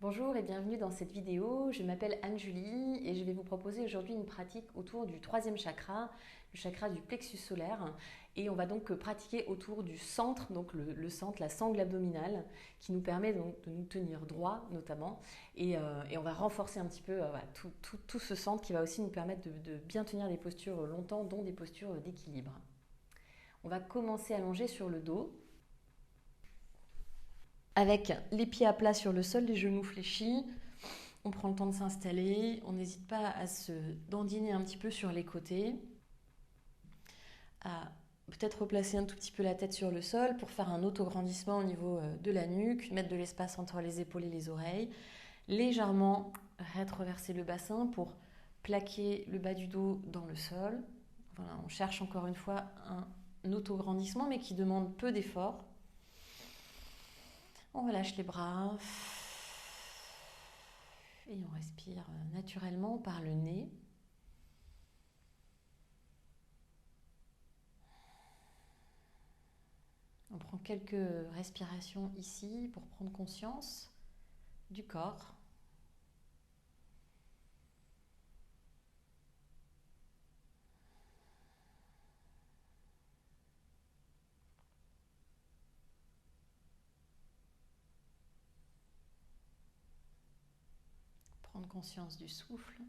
Bonjour et bienvenue dans cette vidéo. Je m'appelle Anne-Julie et je vais vous proposer aujourd'hui une pratique autour du troisième chakra, le chakra du plexus solaire. Et on va donc pratiquer autour du centre, donc le centre, la sangle abdominale, qui nous permet donc de nous tenir droit notamment. Et on va renforcer un petit peu voilà, tout ce centre qui va aussi nous permettre de bien tenir des postures longtemps, dont des postures d'équilibre. On va commencer allongé sur le dos, avec les pieds à plat sur le sol, les genoux fléchis. On prend le temps de s'installer, on n'hésite pas à se dandiner un petit peu sur les côtés, à peut-être replacer un tout petit peu la tête sur le sol pour faire un auto-grandissement au niveau de la nuque, mettre de l'espace entre les épaules et les oreilles, légèrement rétroverser le bassin pour plaquer le bas du dos dans le sol. Voilà, on cherche encore une fois un auto-grandissement mais qui demande peu d'effort. On relâche les bras et on respire naturellement par le nez. On prend quelques respirations ici pour prendre conscience du corps. Prendre conscience du souffle.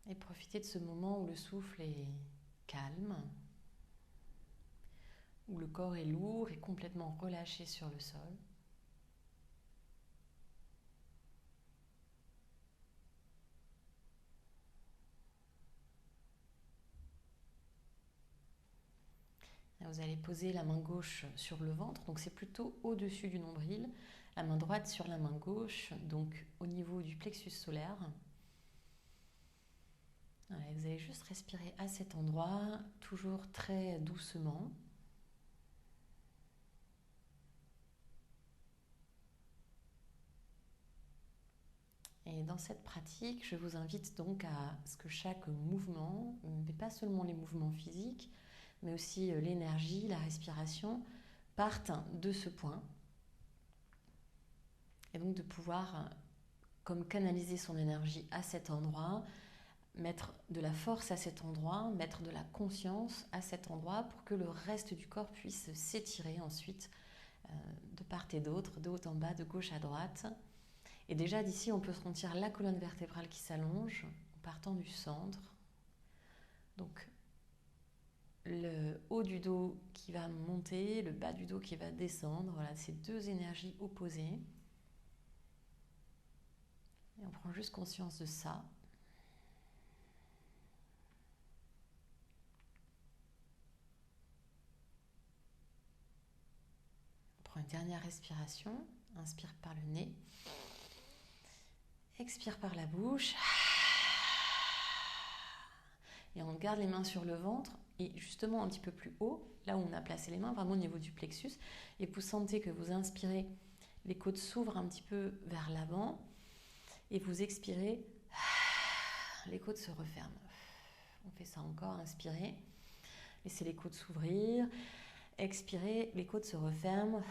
Et profiter de ce moment où le souffle est calme, où le corps est lourd et complètement relâché sur le sol. Là, vous allez poser la main gauche sur le ventre, donc c'est plutôt au-dessus du nombril. La main droite sur la main gauche, donc au niveau du plexus solaire. Allez, vous allez juste respirer à cet endroit, toujours très doucement. Et dans cette pratique, je vous invite donc à ce que chaque mouvement, mais pas seulement les mouvements physiques, mais aussi l'énergie, la respiration, partent de ce point. Et donc de pouvoir, comme canaliser son énergie à cet endroit, mettre de la force à cet endroit, mettre de la conscience à cet endroit pour que le reste du corps puisse s'étirer ensuite de part et d'autre, de haut en bas, de gauche à droite. Et déjà d'ici, on peut sentir la colonne vertébrale qui s'allonge en partant du centre. Donc le haut du dos qui va monter, le bas du dos qui va descendre. Voilà, ces deux énergies opposées. Et on prend juste conscience de ça. On prend une dernière respiration. Inspire par le nez. Expire par la bouche. Et on garde les mains sur le ventre et justement un petit peu plus haut, là où on a placé les mains, vraiment au niveau du plexus. Et vous sentez que vous inspirez, les côtes s'ouvrent un petit peu vers l'avant. Et vous expirez, les côtes se referment. On fait ça encore, inspirez. Laissez les côtes s'ouvrir. Expirez, les côtes se referment.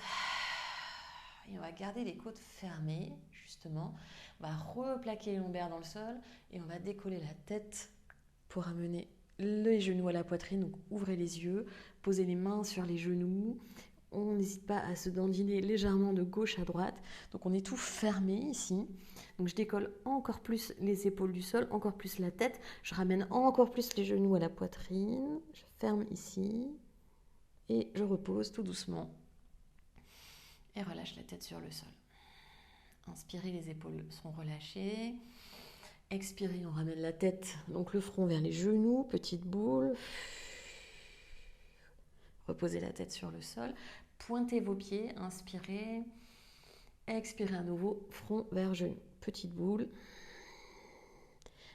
Et on va garder les côtes fermées, justement. On va replaquer les lombaires dans le sol et on va décoller la tête pour amener les genoux à la poitrine. Donc ouvrez les yeux, posez les mains sur les genoux. On n'hésite pas à se dandiner légèrement de gauche à droite. Donc on est tout fermé ici. Donc je décolle encore plus les épaules du sol, encore plus la tête. Je ramène encore plus les genoux à la poitrine. Je ferme ici. Et je repose tout doucement. Et relâche la tête sur le sol. Inspirez, les épaules sont relâchées. Expirez, on ramène la tête, donc le front vers les genoux, petite boule. Reposez la tête sur le sol. Pointez vos pieds, inspirez. Expirez à nouveau, front vers genoux, petite boule.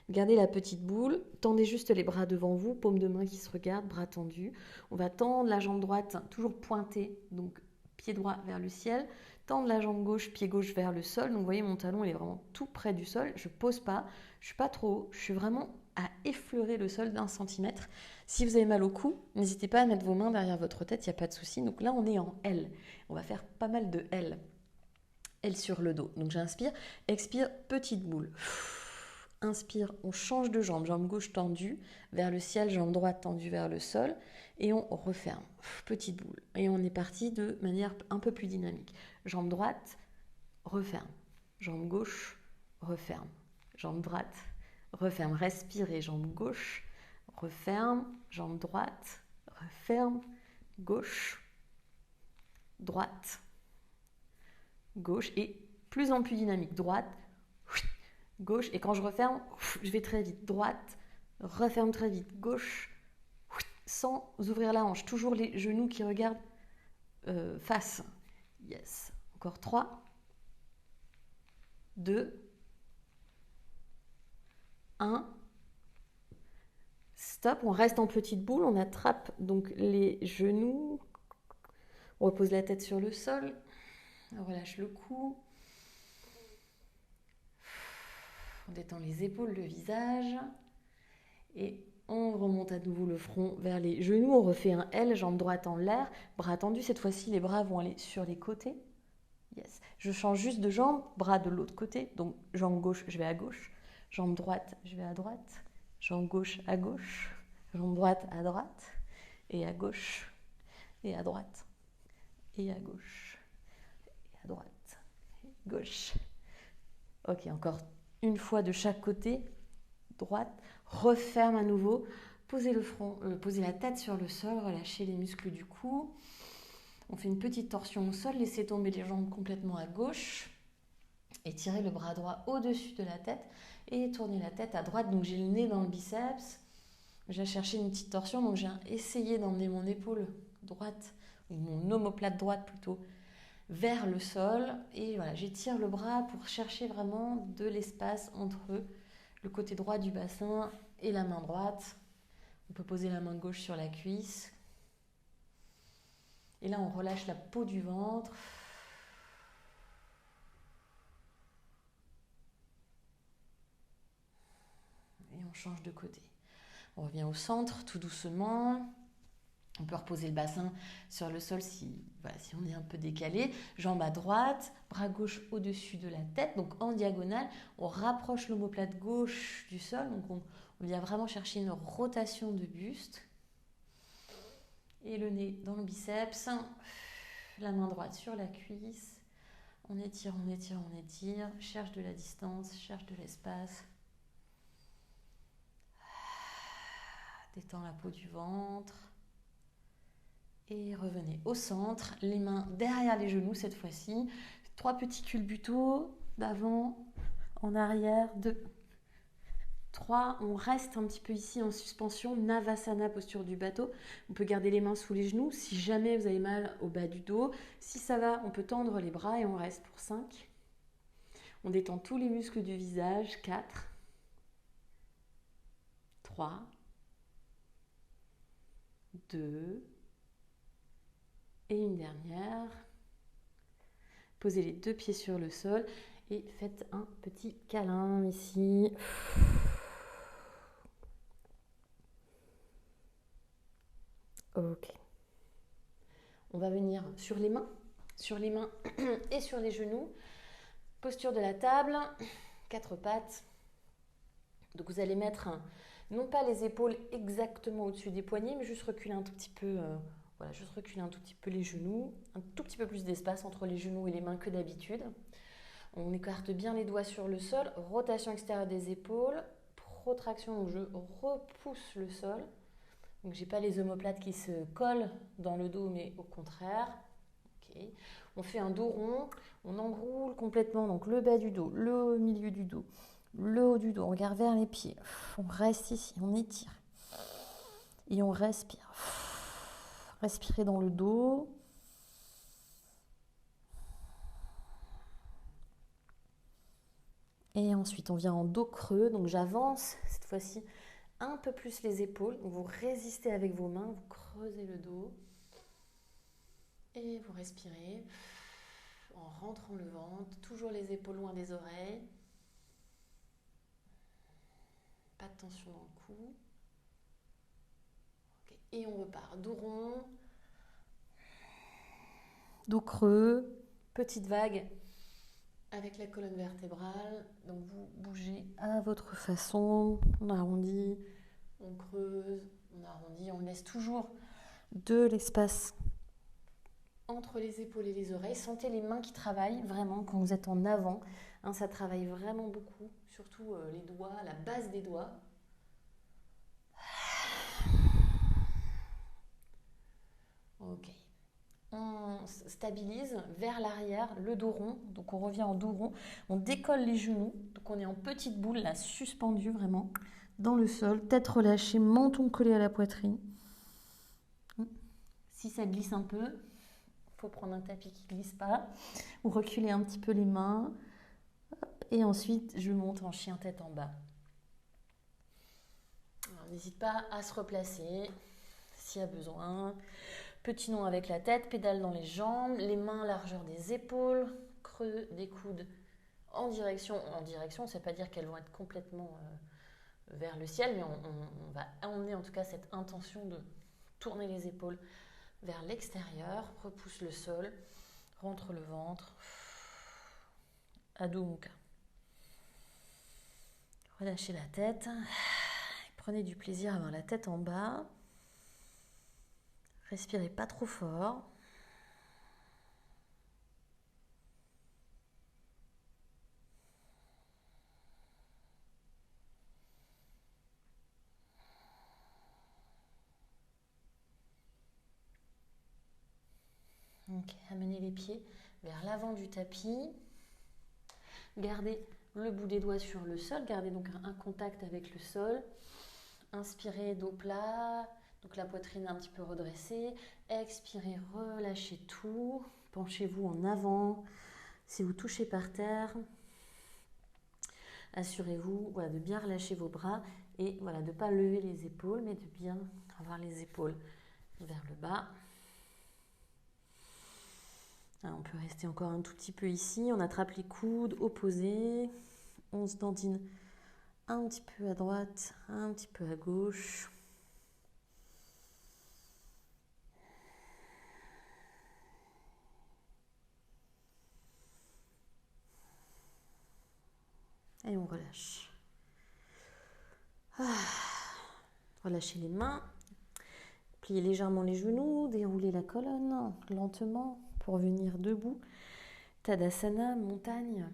Gardez la petite boule, tendez juste les bras devant vous, paume de main qui se regarde, bras tendus. On va tendre la jambe droite, toujours pointée, donc pied droit vers le ciel. Tendre la jambe gauche, pied gauche vers le sol. Donc vous voyez, mon talon il est vraiment tout près du sol. Je ne pose pas, je ne suis pas trop haut, je suis vraiment à effleurer le sol d'1 centimètre. Si vous avez mal au cou, n'hésitez pas à mettre vos mains derrière votre tête, il n'y a pas de souci. Donc là, on est en L. On va faire pas mal de L. L sur le dos. Donc j'inspire, expire, petite boule. Inspire, on change de jambe. Jambe gauche tendue vers le ciel, jambe droite tendue vers le sol. Et on referme. Petite boule. Et on est parti de manière un peu plus dynamique. Jambe droite, referme. Jambe gauche, referme. Jambe droite, referme. Respirez, jambe gauche, referme. Jambe droite, referme. Gauche, droite, gauche. Et plus en plus dynamique. Droite, gauche. Et quand je referme, je vais très vite. Droite, referme très vite. Gauche, sans ouvrir la hanche. Toujours les genoux qui regardent face. Yes. Encore 3, 2, 1. Stop. On reste en petite boule. On attrape donc les genoux. On repose la tête sur le sol. On relâche le cou. On détend les épaules, le visage. Et on remonte à nouveau le front vers les genoux. On refait un L, jambe droite en l'air. Bras tendus. Cette fois-ci, les bras vont aller sur les côtés. Yes. Je change juste de jambe. Bras de l'autre côté. Donc, jambe gauche, je vais à gauche. Jambe droite, je vais à droite. Jambe gauche à gauche. Jambe droite à droite. Et à gauche. Et à droite. Et à gauche. Et à droite. Et gauche. Ok, encore une fois de chaque côté. Droite. Referme à nouveau. Posez le front, posez la tête sur le sol. Relâchez les muscles du cou. On fait une petite torsion au sol. Laissez tomber les jambes complètement à gauche. Et tirez le bras droit au-dessus de la tête. Et tournez la tête à droite. Donc j'ai le nez dans le biceps. J'ai cherché une petite torsion. Donc j'ai essayé d'emmener mon épaule droite, ou mon omoplate droite plutôt, vers le sol. Et voilà, j'étire le bras pour chercher vraiment de l'espace entre le côté droit du bassin et la main droite. On peut poser la main gauche sur la cuisse. Et là, on relâche la peau du ventre. Et on change de côté. On revient au centre tout doucement. On peut reposer le bassin sur le sol si on est un peu décalé. Jambe à droite, bras gauche au-dessus de la tête, donc en diagonale. On rapproche l'omoplate gauche du sol. Donc on vient vraiment chercher une rotation de buste. Et le nez dans le biceps. La main droite sur la cuisse. On étire, on étire, on étire. Cherche de la distance, cherche de l'espace. Détends la peau du ventre. Et revenez au centre, les mains derrière les genoux cette fois-ci. 3 petits culbutos, d'avant, en arrière, 2, 3. On reste un petit peu ici en suspension, Navasana, posture du bateau. On peut garder les mains sous les genoux si jamais vous avez mal au bas du dos. Si ça va, on peut tendre les bras et on reste pour 5. On détend tous les muscles du visage, 4, 3, 2, et une dernière. Posez les 2 pieds sur le sol et faites un petit câlin ici. Ok. On va venir sur les mains et sur les genoux. Posture de la table, 4 pattes. Donc vous allez mettre non pas les épaules exactement au-dessus des poignets, mais juste reculer un tout petit peu. Juste reculer un tout petit peu les genoux, un tout petit peu plus d'espace entre les genoux et les mains que d'habitude. On écarte bien les doigts sur le sol, rotation extérieure des épaules, protraction, donc je repousse le sol. Donc j'ai pas les omoplates qui se collent dans le dos, mais au contraire. Okay. On fait un dos rond, on enroule complètement donc le bas du dos, le milieu du dos, le haut du dos, on regarde vers les pieds. On reste ici, on étire et on respire. Respirez dans le dos. Et ensuite, on vient en dos creux. Donc, j'avance cette fois-ci un peu plus les épaules. Donc, vous résistez avec vos mains, vous creusez le dos. Et vous respirez en rentrant le ventre. Toujours les épaules loin des oreilles. Pas de tension dans le cou. Okay. Et on repart. Dos rond. Dos creux. Petite vague avec la colonne vertébrale. Donc vous bougez à votre façon. On arrondit, on creuse, on arrondit. On laisse toujours de l'espace entre les épaules et les oreilles. Sentez les mains qui travaillent vraiment quand vous êtes en avant. Hein, ça travaille vraiment beaucoup. Surtout les doigts, la base des doigts. Ok. On stabilise vers l'arrière, le dos rond. Donc on revient en dos rond. On décolle les genoux. Donc on est en petite boule, là, suspendue vraiment dans le sol. Tête relâchée, menton collé à la poitrine. Si ça glisse un peu, il faut prendre un tapis qui ne glisse pas. Ou reculer un petit peu les mains. Et ensuite, je monte en chien tête en bas. N'hésite pas à se replacer s'il y a besoin. Petit nom avec la tête, pédale dans les jambes, les mains largeur des épaules, creux des coudes en direction. En direction, ça ne veut pas dire qu'elles vont être complètement vers le ciel, mais on va emmener en tout cas cette intention de tourner les épaules vers l'extérieur, repousse le sol, rentre le ventre, Adho Mukha. Relâchez la tête, prenez du plaisir à avoir la tête en bas. Respirez pas trop fort. Ok, amenez les pieds vers l'avant du tapis. Gardez le bout des doigts sur le sol. Gardez donc un contact avec le sol. Inspirez, dos plat. Donc la poitrine un petit peu redressée. Expirez, relâchez tout. Penchez-vous en avant. Si vous touchez par terre, assurez-vous de bien relâcher vos bras et de ne pas lever les épaules, mais de bien avoir les épaules vers le bas. Alors, on peut rester encore un tout petit peu ici. On attrape les coudes opposés. On se dandine un petit peu à droite, un petit peu à gauche. Et on relâche. Relâchez les mains. Pliez légèrement les genoux. Déroulez la colonne lentement pour venir debout. Tadasana, montagne.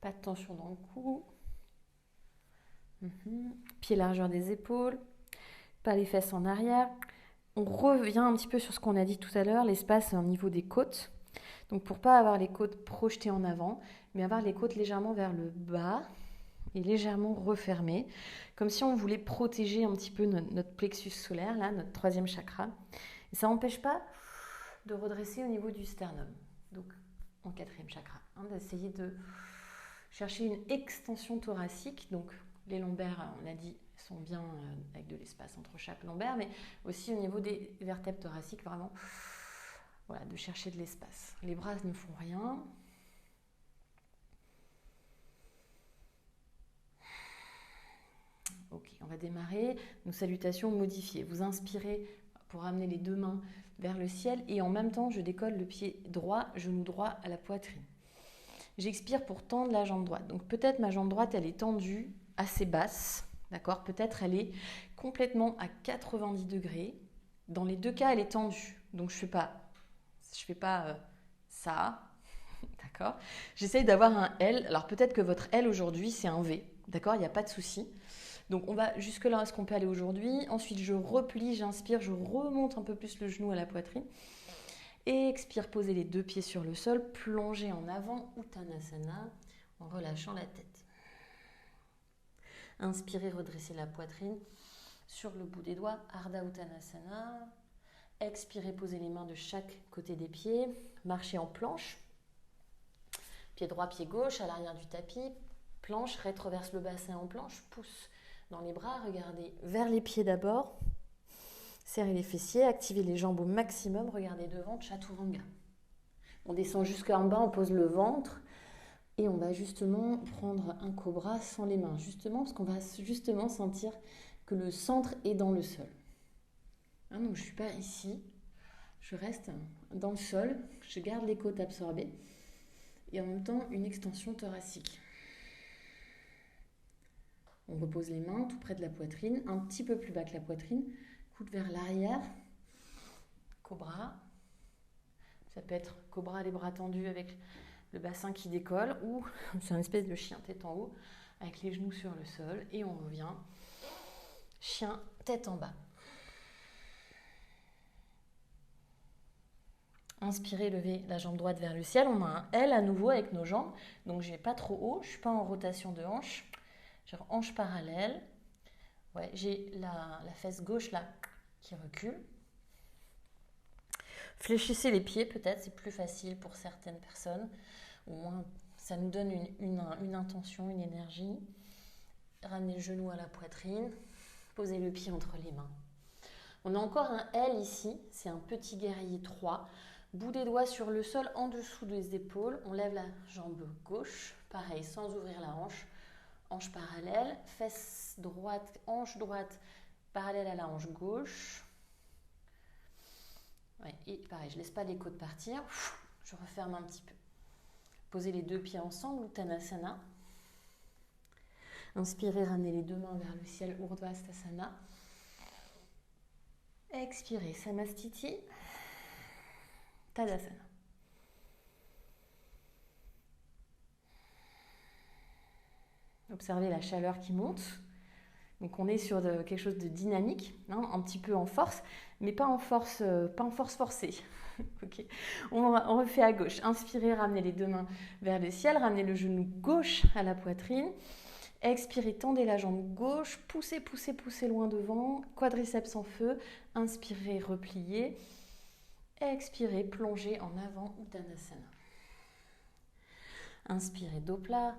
Pas de tension dans le cou. Pied largeur des épaules. Pas les fesses en arrière. On revient un petit peu sur ce qu'on a dit tout à l'heure, l'espace au niveau des côtes. Donc pour ne pas avoir les côtes projetées en avant, mais avoir les côtes légèrement vers le bas et légèrement refermées, comme si on voulait protéger un petit peu notre plexus solaire, là, notre troisième chakra. Et ça n'empêche pas de redresser au niveau du sternum, donc en quatrième chakra, d'essayer de chercher une extension thoracique. Donc les lombaires, on l'a dit, sont bien avec de l'espace entre chaque lombaire, mais aussi au niveau des vertèbres thoraciques, vraiment, de chercher de l'espace. Les bras ne font rien. Ok, on va démarrer. Nos salutations modifiées. Vous inspirez pour amener les deux mains vers le ciel et en même temps, je décolle le pied droit, genou droit à la poitrine. J'expire pour tendre la jambe droite. Donc peut-être ma jambe droite, elle est tendue, assez basse. D'accord ? Peut-être elle est complètement à 90 degrés. Dans les deux cas, elle est tendue. Donc je fais pas ça. D'accord ? J'essaye d'avoir un L. Alors peut-être que votre L aujourd'hui, c'est un V. D'accord ? Il n'y a pas de souci. Donc on va jusque là, est-ce qu'on peut aller aujourd'hui ? Ensuite, je replie, j'inspire, je remonte un peu plus le genou à la poitrine. Et expire, posez les deux pieds sur le sol, plongez en avant, Uttanasana, en relâchant la tête. Inspirez, redressez la poitrine sur le bout des doigts, Ardha Uttanasana. Expirez, posez les mains de chaque côté des pieds, marchez en planche. Pied droit, pied gauche, à l'arrière du tapis. Planche, rétroverse le bassin en planche, pousse dans les bras, regardez vers les pieds d'abord. Serrez les fessiers, activez les jambes au maximum, regardez devant, Chaturanga. On descend jusqu'en bas, on pose le ventre. Et on va justement prendre un cobra sans les mains, justement parce qu'on va justement sentir que le centre est dans le sol. Hein, donc je ne suis pas ici, je reste dans le sol, je garde les côtes absorbées et en même temps une extension thoracique. On repose les mains tout près de la poitrine, un petit peu plus bas que la poitrine, coude vers l'arrière, cobra. Ça peut être cobra les bras tendus avec le bassin qui décolle ou c'est une espèce de chien tête en haut avec les genoux sur le sol et on revient chien tête en bas. Inspirez, levez la jambe droite vers le ciel. On a un L à nouveau avec nos jambes. Donc je ne vais pas trop haut, je ne suis pas en rotation de hanche. Genre hanche parallèle. Ouais, j'ai la fesse gauche là qui recule. Fléchissez les pieds peut-être, c'est plus facile pour certaines personnes. Au moins ça nous donne une intention, une énergie. Ramenez le genou à la poitrine. Posez le pied entre les mains. On a encore un L ici, c'est un petit guerrier 3. Bout des doigts sur le sol en dessous des épaules. On lève la jambe gauche. Pareil, sans ouvrir la hanche. Hanche parallèle. Fesse droite, hanche droite parallèle à la hanche gauche. Ouais, et pareil, je ne laisse pas les côtes partir. Je referme un petit peu. Posez les deux pieds ensemble, Uttanasana. Inspirez, ramenez les deux mains vers le ciel, Urdhva-sthasana. Expirez, Samastiti. Tadasana. Observez la chaleur qui monte. Donc on est sur quelque chose de dynamique, hein, un petit peu en force, mais pas en force forcée. Okay. On refait à gauche. Inspirez, ramenez les deux mains vers le ciel, ramenez le genou gauche à la poitrine. Expirez, tendez la jambe gauche, poussez, poussez, poussez loin devant, quadriceps en feu. Inspirez, repliez. Expirez, plongez en avant, Uttanasana. Inspirez, dos plat.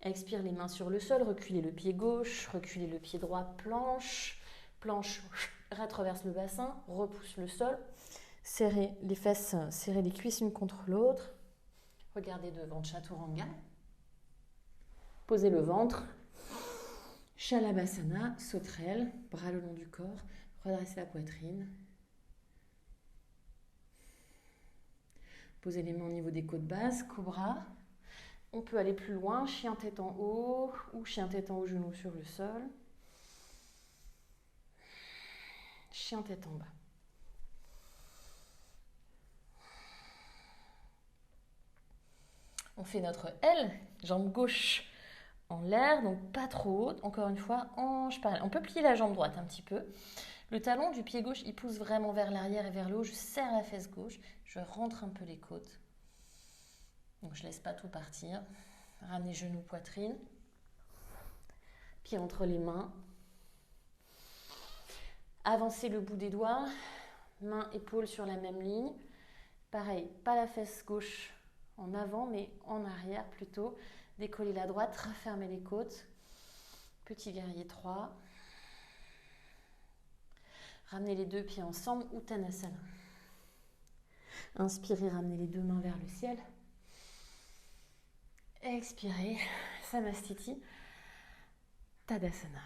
Expire, les mains sur le sol, reculez le pied gauche, reculez le pied droit, planche, planche, rétroverse le bassin, repousse le sol, serrez les fesses, serrez les cuisses une contre l'autre, regardez devant, Chaturanga, posez le ventre, Shalabhasana, sauterelle, bras le long du corps, redressez la poitrine, posez les mains au niveau des côtes basses, cobra. On peut aller plus loin, chien tête en haut ou chien tête en haut, genou sur le sol. Chien tête en bas. On fait notre L, jambe gauche en l'air, donc pas trop haute. Encore une fois, hanche parallèle. On peut plier la jambe droite un petit peu. Le talon du pied gauche, il pousse vraiment vers l'arrière et vers le haut. Je serre la fesse gauche, je rentre un peu les côtes. Donc je ne laisse pas tout partir. Ramenez genoux, poitrine. Pieds entre les mains. Avancez le bout des doigts. Mains, épaules sur la même ligne. Pareil, pas la fesse gauche en avant, mais en arrière plutôt. Décollez la droite, refermez les côtes. Petit guerrier 3. Ramenez les deux pieds ensemble, Uttanasana. Inspirez, ramenez les deux mains vers le ciel. Expirez, Samastiti, Tadasana.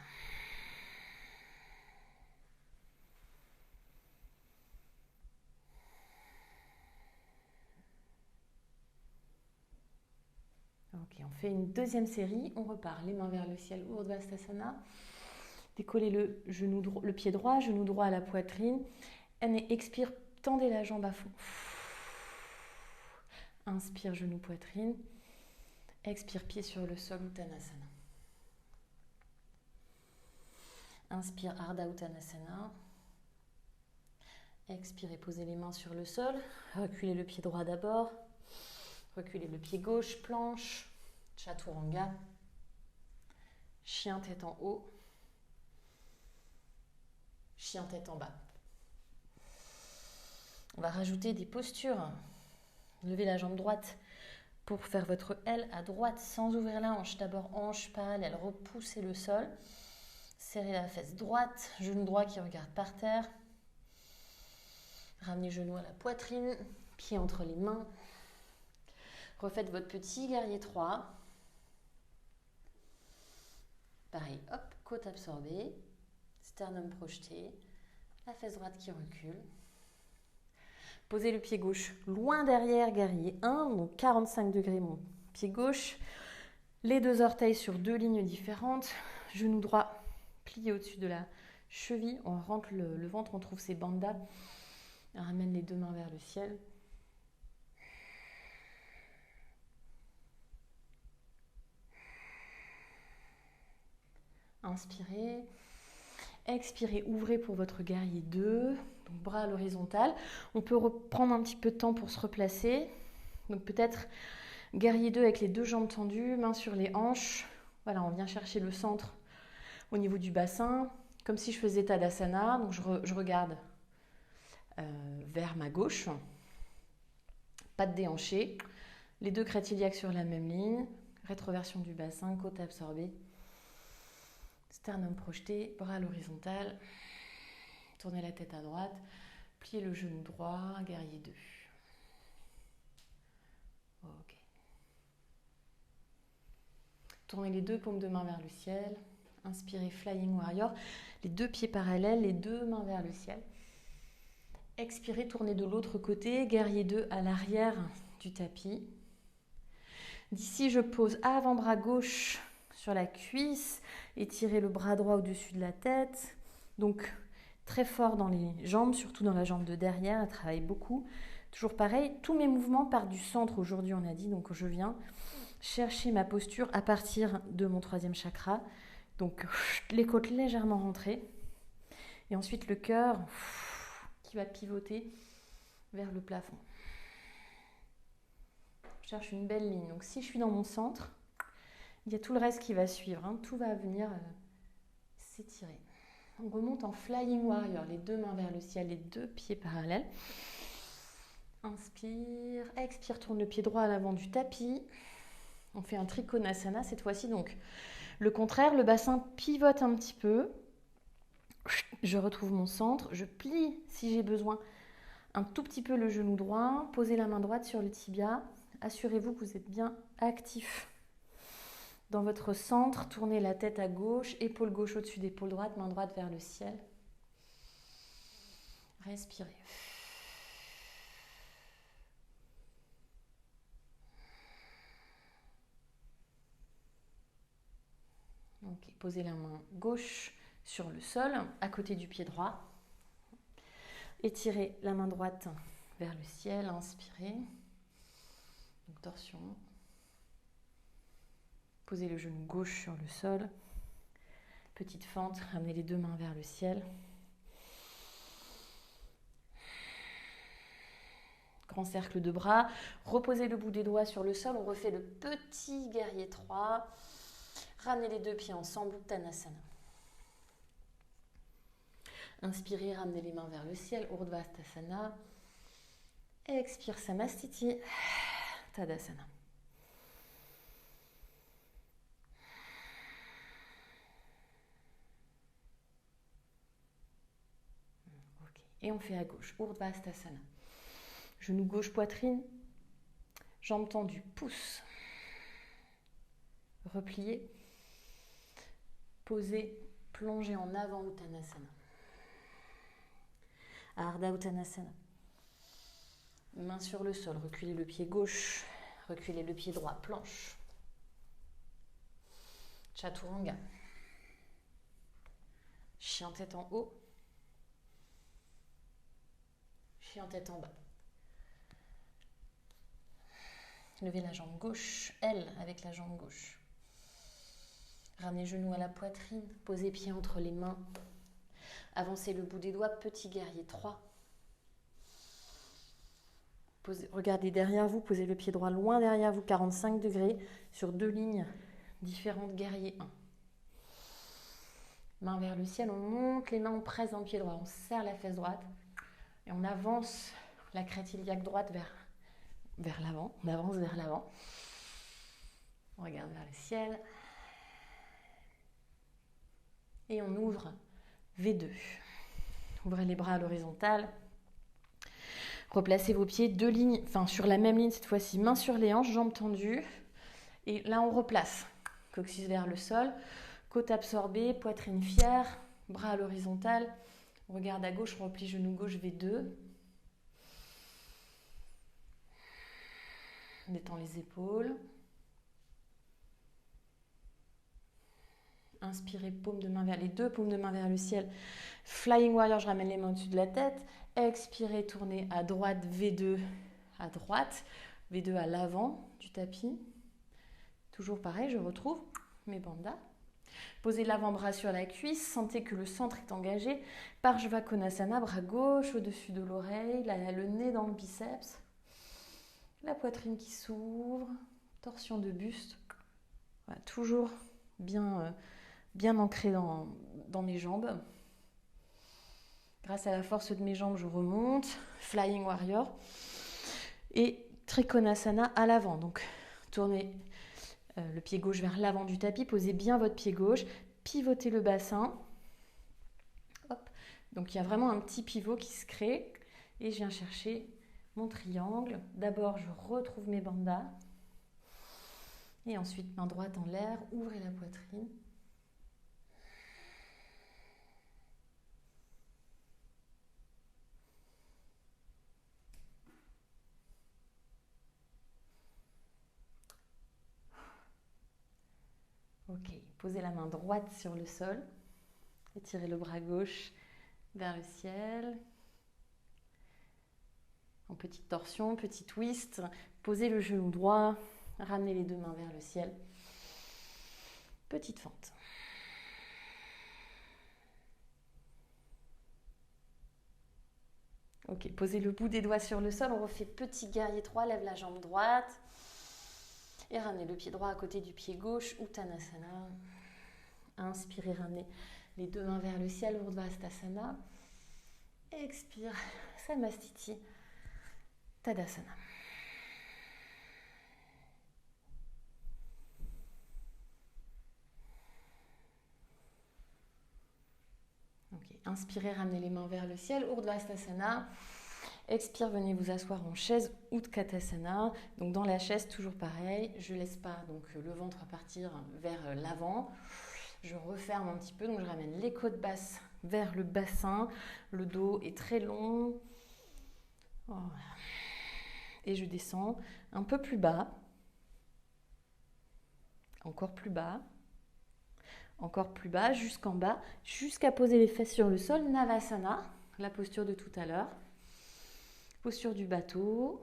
Ok, on fait une deuxième série. On repart, les mains vers le ciel, Urdhva-sthasana. Décollez le pied droit, genou droit à la poitrine. Expire, tendez la jambe à fond. Inspire, genou, poitrine. Expire, pied sur le sol, Uttanasana. Inspire, Ardha Uttanasana. Expirez, posez les mains sur le sol. Reculez le pied droit d'abord. Reculez le pied gauche, planche. Chaturanga. Chien tête en haut. Chien tête en bas. On va rajouter des postures. Levez la jambe droite pour faire votre L à droite sans ouvrir la hanche. D'abord hanche parallèle, repoussez le sol. Serrez la fesse droite, genou droit qui regarde par terre. Ramenez genou à la poitrine, pied entre les mains. Refaites votre petit guerrier 3. Pareil, hop, côte absorbée, sternum projeté, la fesse droite qui recule. Posez le pied gauche loin derrière, guerrier 1, donc 45 degrés mon pied gauche. Les deux orteils sur deux lignes différentes. Genou droit plié au-dessus de la cheville. On rentre le ventre, on trouve ses bandas. On ramène les deux mains vers le ciel. Inspirez. Expirez, ouvrez pour votre guerrier 2. Donc bras à l'horizontale. On peut reprendre un petit peu de temps pour se replacer. Donc peut-être guerrier 2 avec les deux jambes tendues, mains sur les hanches. Voilà, on vient chercher le centre au niveau du bassin, comme si je faisais Tadasana. Donc je regarde vers ma gauche. Pas de déhanché. Les deux crêtes iliaques sur la même ligne. Rétroversion du bassin, côte absorbée. Sternum projeté, bras à l'horizontale. Tournez la tête à droite. Pliez le genou droit, guerrier 2. Ok. Tournez les deux paumes de main vers le ciel. Inspirez, Flying Warrior. Les deux pieds parallèles, les deux mains vers le ciel. Expirez, tournez de l'autre côté. Guerrier 2 à l'arrière du tapis. D'ici, je pose avant-bras gauche sur la cuisse. Étirez le bras droit au-dessus de la tête. Donc, très fort dans les jambes, surtout dans la jambe de derrière. Elle travaille beaucoup. Toujours pareil, tous mes mouvements partent du centre aujourd'hui, on a dit. Donc, je viens chercher ma posture à partir de mon troisième chakra. Donc, les côtes légèrement rentrées. Et ensuite, le cœur qui va pivoter vers le plafond. Je cherche une belle ligne. Donc, si je suis dans mon centre, il y a tout le reste qui va suivre. Hein. Tout va venir s'étirer. On remonte en Flying Warrior. Les deux mains vers le ciel, les deux pieds parallèles. Inspire, expire, tourne le pied droit à l'avant du tapis. On fait un Trikonasana cette fois-ci. Donc, le contraire, le bassin pivote un petit peu. Je retrouve mon centre. Je plie, si j'ai besoin, un tout petit peu le genou droit. Posez la main droite sur le tibia. Assurez-vous que vous êtes bien actif dans votre centre. Tournez la tête à gauche. Épaule gauche au-dessus d'épaule droite. Main droite vers le ciel. Respirez. Ok, posez la main gauche sur le sol, à côté du pied droit. Étirez la main droite vers le ciel, inspirez. Donc, torsion. Posez le genou gauche sur le sol. Petite fente, ramenez les deux mains vers le ciel. Grand cercle de bras. Reposez le bout des doigts sur le sol. On refait le petit guerrier 3. Ramenez les deux pieds ensemble, Uttanasana. Inspirez, ramenez les mains vers le ciel, Urdhvastasana. Expire, Samastiti, Tadasana. Okay. Et on fait à gauche, Urdhvastasana. Genou gauche, poitrine, jambes tendues, pouce. Replié. Posez, plongez en avant, Uttanasana. Ardha Uttanasana. Main sur le sol, reculez le pied gauche, reculez le pied droit, planche. Chaturanga. Chien tête en haut. Chien tête en bas. Levez la jambe gauche, L avec la jambe gauche. Ramenez genoux à la poitrine, posez pied entre les mains. Avancez le bout des doigts, petit guerrier 3. Regardez derrière vous, posez le pied droit loin derrière vous, 45 degrés, sur deux lignes différentes, guerrier 1. Main vers le ciel, on monte les mains, on presse dans le pied droit, on serre la fesse droite et on avance la crête iliaque droite vers l'avant, on avance vers l'avant. On regarde vers le ciel et on ouvre V2. Ouvrez les bras à l'horizontale. Replacez vos pieds, 2 lignes, enfin sur la même ligne cette fois-ci, main sur les hanches, jambes tendues. Et là, on replace. Coccyx vers le sol, côte absorbée, poitrine fière, bras à l'horizontale. On regarde à gauche, on replie genou gauche, V2. On détend les épaules. Inspirez, paume de main vers les deux, paume de main vers le ciel. Flying Warrior, je ramène les mains au-dessus de la tête. Expirez, tournez à droite, V2 à droite, V2 à l'avant du tapis. Toujours pareil, je retrouve mes bandas. Posez l'avant-bras sur la cuisse, sentez que le centre est engagé. Parshva Konasana, bras gauche au-dessus de l'oreille, le nez dans le biceps. La poitrine qui s'ouvre, torsion de buste. Voilà, toujours bien ancré dans mes jambes. Grâce à la force de mes jambes, je remonte. Flying Warrior. Et Trikonasana à l'avant. Donc, tournez le pied gauche vers l'avant du tapis. Posez bien votre pied gauche. Pivotez le bassin. Hop. Donc, il y a vraiment un petit pivot qui se crée. Et je viens chercher mon triangle. D'abord, je retrouve mes bandas. Et ensuite, main droite en l'air. Ouvrez la poitrine. Ok, posez la main droite sur le sol, étirez le bras gauche vers le ciel. En petite torsion, petit twist, posez le genou droit, ramenez les deux mains vers le ciel. Petite fente. Ok, posez le bout des doigts sur le sol, on refait petit guerrier 3, lève la jambe droite. Et ramenez le pied droit à côté du pied gauche, Uttanasana. Inspirez, ramenez les deux mains vers le ciel, Urdhvastasana. Expire, Samastiti, Tadasana. Okay. Inspirez, ramenez les mains vers le ciel, Urdhvastasana. Expire, venez vous asseoir en chaise, Utkatasana. Donc dans la chaise, toujours pareil, je ne laisse pas donc, le ventre partir vers l'avant. Je referme un petit peu, donc je ramène les côtes basses vers le bassin. Le dos est très long. Voilà. Et je descends un peu plus bas. Encore plus bas. Encore plus bas, jusqu'en bas, jusqu'à poser les fesses sur le sol. Navasana, la posture de tout à l'heure. Posture du bateau.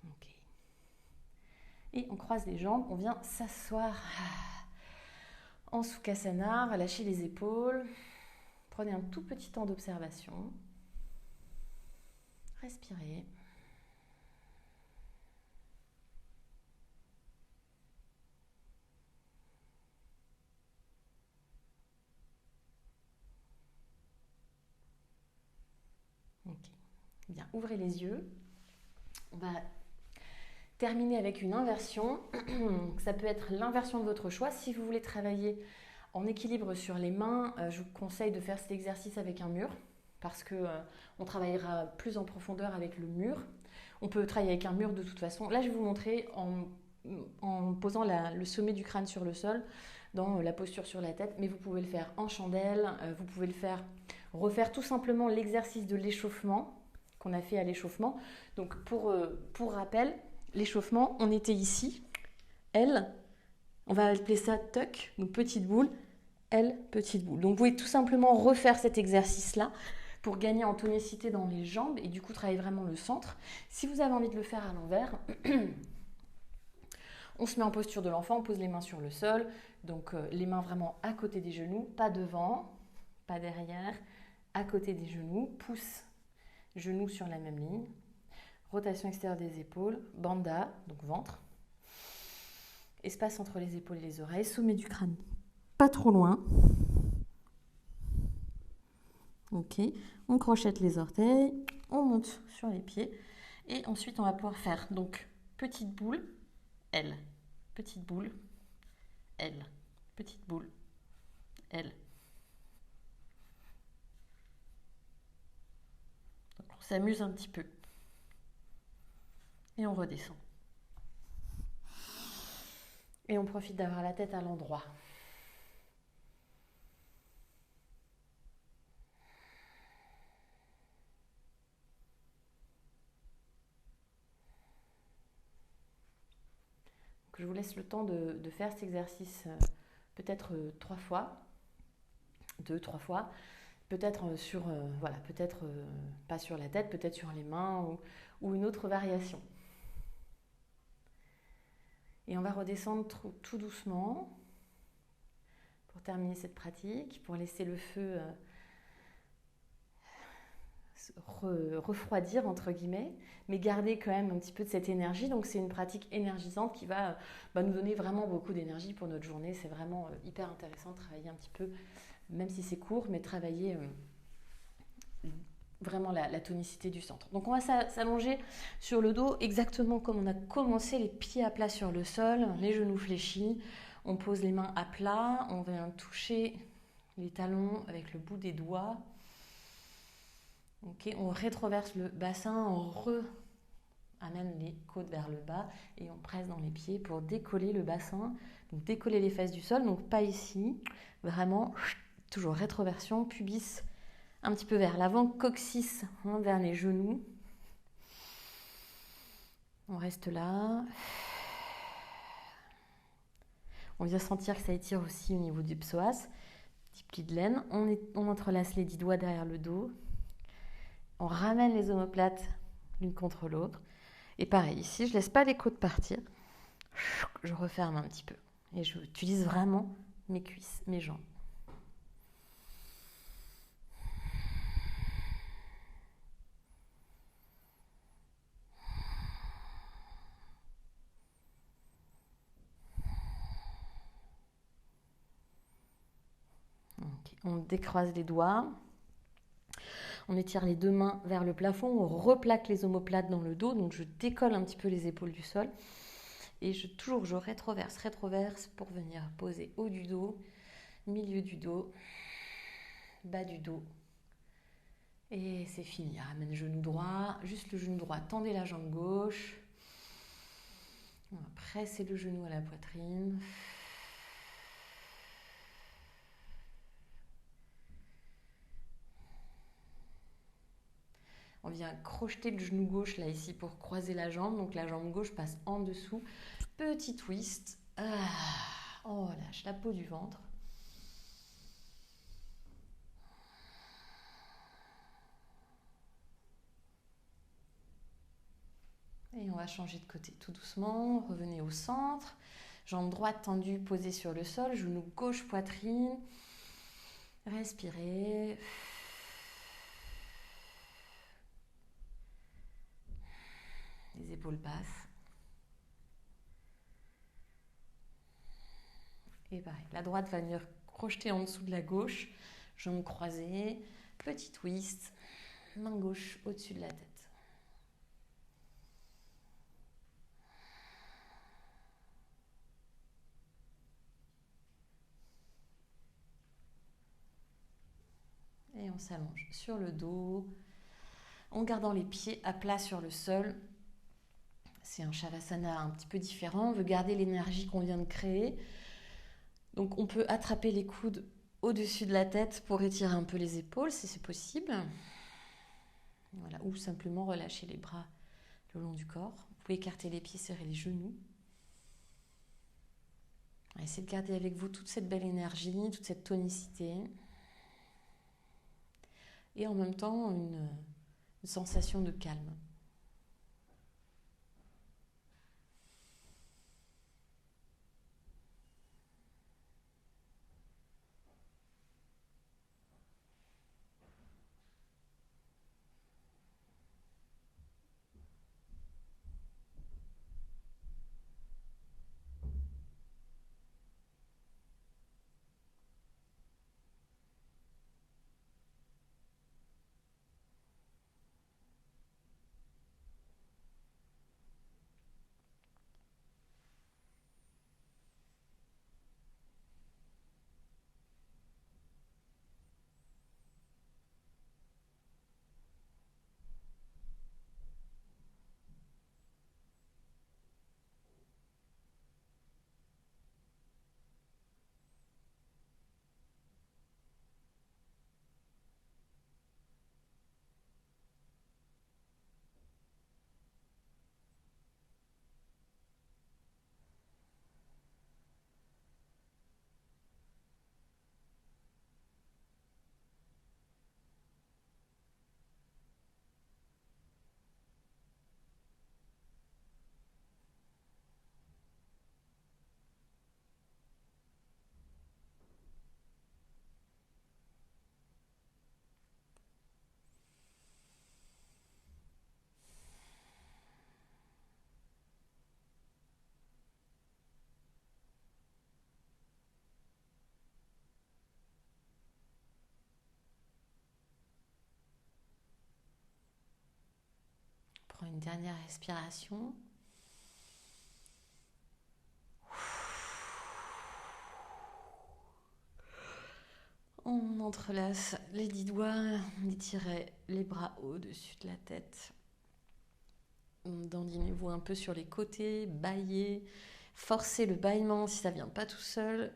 Ok. Et on croise les jambes, on vient s'asseoir en Sukhasana, relâchez les épaules. Prenez un tout petit temps d'observation. Respirez. Ok. Bien, ouvrez les yeux. On va terminer avec une inversion. Ça peut être l'inversion de votre choix. Si vous voulez travailler en équilibre sur les mains, je vous conseille de faire cet exercice avec un mur parce qu'on travaillera plus en profondeur avec le mur. On peut travailler avec un mur de toute façon. Là, je vais vous montrer en posant le sommet du crâne sur le sol, dans la posture sur la tête, mais vous pouvez le faire en chandelle, vous pouvez refaire tout simplement l'exercice de l'échauffement qu'on a fait à l'échauffement. Donc pour rappel, l'échauffement, on était ici, L, on va appeler ça tuck, donc petite boule, L, petite boule. Donc vous pouvez tout simplement refaire cet exercice-là pour gagner en tonicité dans les jambes et du coup travailler vraiment le centre. Si vous avez envie de le faire à l'envers, on se met en posture de l'enfant, on pose les mains sur le sol, donc les mains vraiment à côté des genoux, pas devant, pas derrière, à côté des genoux, pouce, genoux sur la même ligne, rotation extérieure des épaules, bandha, donc ventre, espace entre les épaules et les oreilles, sommet du crâne, pas trop loin. Ok, on crochette les orteils, on monte sur les pieds et ensuite on va pouvoir faire donc petite boule, L, petite boule, L, petite boule, L. s'amuse un petit peu. Et on redescend. Et on profite d'avoir la tête à l'endroit. Donc, je vous laisse le temps de faire cet exercice peut-être 3 fois, 2-3 fois. Peut-être sur, voilà, peut-être pas sur la tête, peut-être sur les mains ou une autre variation. Et on va redescendre tout doucement pour terminer cette pratique, pour laisser le feu refroidir entre guillemets, mais garder quand même un petit peu de cette énergie. Donc c'est une pratique énergisante qui va nous donner vraiment beaucoup d'énergie pour notre journée. C'est vraiment hyper intéressant de travailler un petit peu, même si c'est court, mais travailler vraiment la tonicité du centre. Donc on va s'allonger sur le dos exactement comme on a commencé, les pieds à plat sur le sol, les genoux fléchis. On pose les mains à plat, on vient toucher les talons avec le bout des doigts. Okay, on rétroverse le bassin, on amène les côtes vers le bas et on presse dans les pieds pour décoller le bassin, donc décoller les fesses du sol, donc pas ici, vraiment toujours rétroversion, pubis un petit peu vers l'avant, coccyx vers les genoux. On reste là. On vient sentir que ça étire aussi au niveau du psoas, petit pli de laine. On entrelace les 10 doigts derrière le dos. On ramène les omoplates l'une contre l'autre. Et pareil, ici, je ne laisse pas les côtes partir. Je referme un petit peu. Et j'utilise vraiment mes cuisses, mes jambes. Okay. On décroise les doigts. On étire les 2 mains vers le plafond. On replaque les omoplates dans le dos. Donc je décolle un petit peu les épaules du sol. Et je rétroverse pour venir poser haut du dos, milieu du dos, bas du dos. Et c'est fini. Ramène le genou droit, juste le genou droit. Tendez la jambe gauche. On va presser le genou à la poitrine. On vient crocheter le genou gauche là ici pour croiser la jambe. Donc la jambe gauche passe en dessous. Petit twist. On relâche la peau du ventre. Et on va changer de côté tout doucement. Revenez au centre. Jambe droite tendue, posée sur le sol. Genou gauche, poitrine. Respirez. Les épaules passent. Et pareil, la droite va venir crocheter en dessous de la gauche. Jambes croisées. Petit twist. Main gauche au-dessus de la tête. Et on s'allonge sur le dos, en gardant les pieds à plat sur le sol. C'est un Shavasana un petit peu différent. On veut garder l'énergie qu'on vient de créer. Donc on peut attraper les coudes au-dessus de la tête pour étirer un peu les épaules si c'est possible. Voilà. Ou simplement relâcher les bras le long du corps. Vous pouvez écarter les pieds, serrer les genoux. Essayez de garder avec vous toute cette belle énergie, toute cette tonicité. Et en même temps, une sensation de calme. prend une dernière respiration. On entrelace les 10 doigts, on étire les bras au-dessus de la tête. Dandinez-vous un peu sur les côtés, baillez, forcez le bâillement si ça ne vient pas tout seul.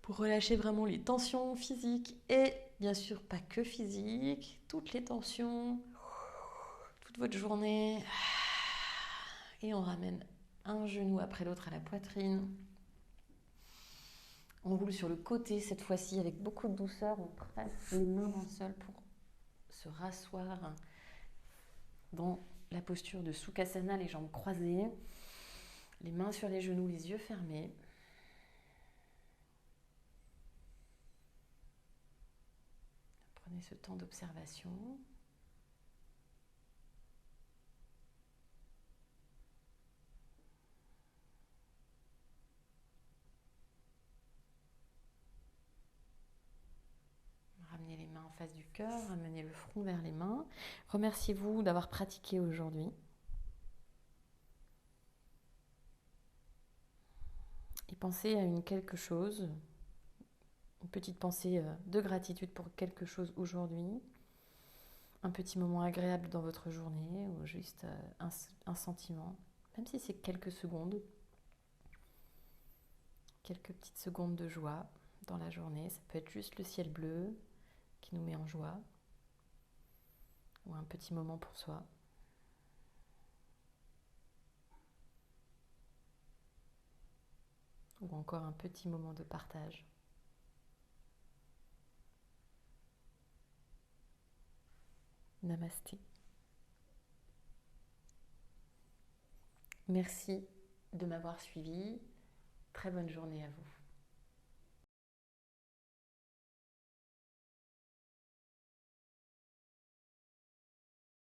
Pour relâcher vraiment les tensions physiques et bien sûr pas que physiques, toutes les tensions, toute votre journée. Et on ramène un genou après l'autre à la poitrine. On roule sur le côté cette fois-ci avec beaucoup de douceur. On presse les mains dans le sol pour se rasseoir dans la posture de Sukhasana, les jambes croisées, les mains sur les genoux, les yeux fermés. Prenez ce temps d'observation. Ramenez les mains en face du cœur, ramenez le front vers les mains. Remerciez-vous d'avoir pratiqué aujourd'hui. Et pensez à quelque chose, une petite pensée de gratitude pour quelque chose aujourd'hui, un petit moment agréable dans votre journée ou juste un sentiment, même si c'est quelques secondes, quelques petites secondes de joie dans la journée. Ça peut être juste le ciel bleu qui nous met en joie ou un petit moment pour soi. Ou encore un petit moment de partage. Namasté. Merci de m'avoir suivi. Très bonne journée à vous.